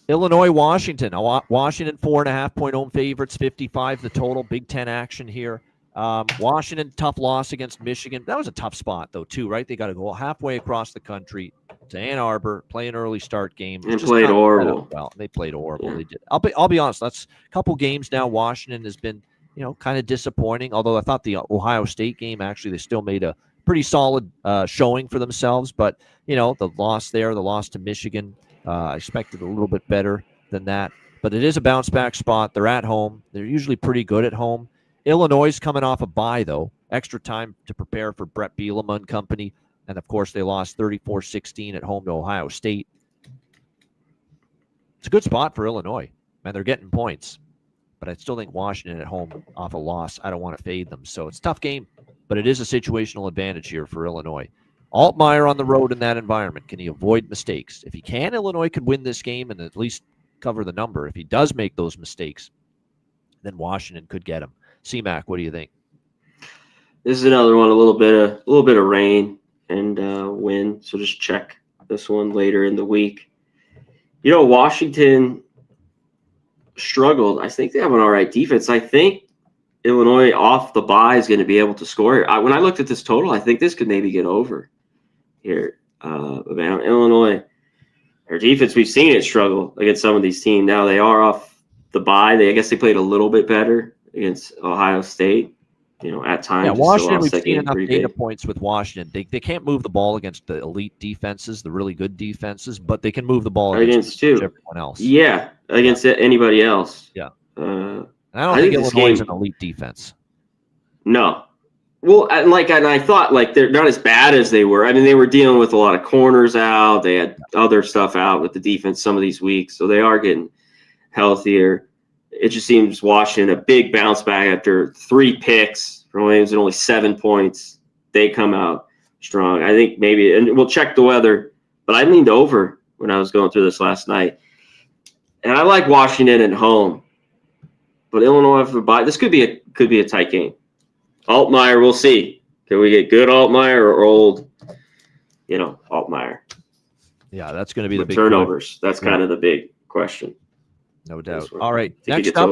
Illinois, Washington. Washington 4.5-point home favorites, 55 the total. Big Ten action here. Washington, tough loss against Michigan. That was a tough spot, though, too, right? They got to go halfway across the country to Ann Arbor, play an early start game. And played horrible. Well, they played horrible. Yeah. They did. I'll be honest. That's a couple games now. Washington has been, kind of disappointing. Although I thought the Ohio State game, actually, they still made a pretty solid showing for themselves. But, the loss there, the loss to Michigan, I expected a little bit better than that. But it is a bounce-back spot. They're at home. They're usually pretty good at home. Illinois is coming off a bye, though. Extra time to prepare for Brett Bielema and company. And, of course, they lost 34-16 at home to Ohio State. It's a good spot for Illinois. Man, they're getting points. But I still think Washington at home off a loss, I don't want to fade them. So it's a tough game. But it is a situational advantage here for Illinois. Altmaier on the road in that environment. Can he avoid mistakes? If he can, Illinois could win this game and at least cover the number. If he does make those mistakes, then Washington could get him. C-Mac, what do you think? This is another one, a little bit of rain and wind. So just check this one later in the week. Washington struggled. I think they have an all right defense. I think Illinois off the bye is going to be able to score here. When I looked at this total, I think this could maybe get over here. Illinois, their defense, we've seen it struggle against some of these teams. Now they are off the bye. I guess they played a little bit better against Ohio State, at times. Yeah, Washington, we've seen enough data points with Washington. They can't move the ball against the elite defenses, the really good defenses, but they can move the ball against everyone else. Yeah, against anybody else. Yeah. I don't think Illinois is an elite defense. No. Well, and I thought they're not as bad as they were. I mean, they were dealing with a lot of corners out. They had other stuff out with the defense some of these weeks, so they are getting healthier. It just seems Washington a big bounce back after 3 picks from Williams and only 7 points. They come out strong. I think maybe, and we'll check the weather, but I leaned over when I was going through this last night. And I like Washington at home. But Illinois for bye. This could be a tight game. Altmaier, we'll see. Can we get good Altmaier or old, Altmaier? Yeah, that's going to be the big turnovers. That's kind of the big question. No doubt. All right, next up,